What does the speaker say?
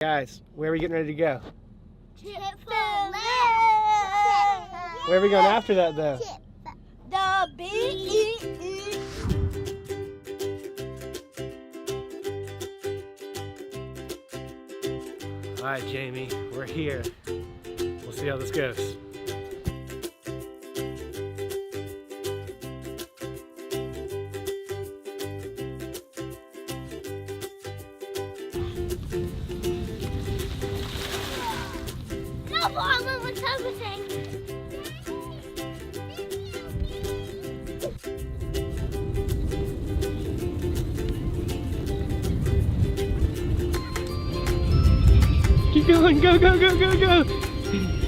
Guys, where are we getting ready to go? Chick-fil-A. Where are we going after that though? The B-E-E. Alright Jamie, we're here. We'll see how this goes. No problem with everything. Keep going, go, go, go, go, go!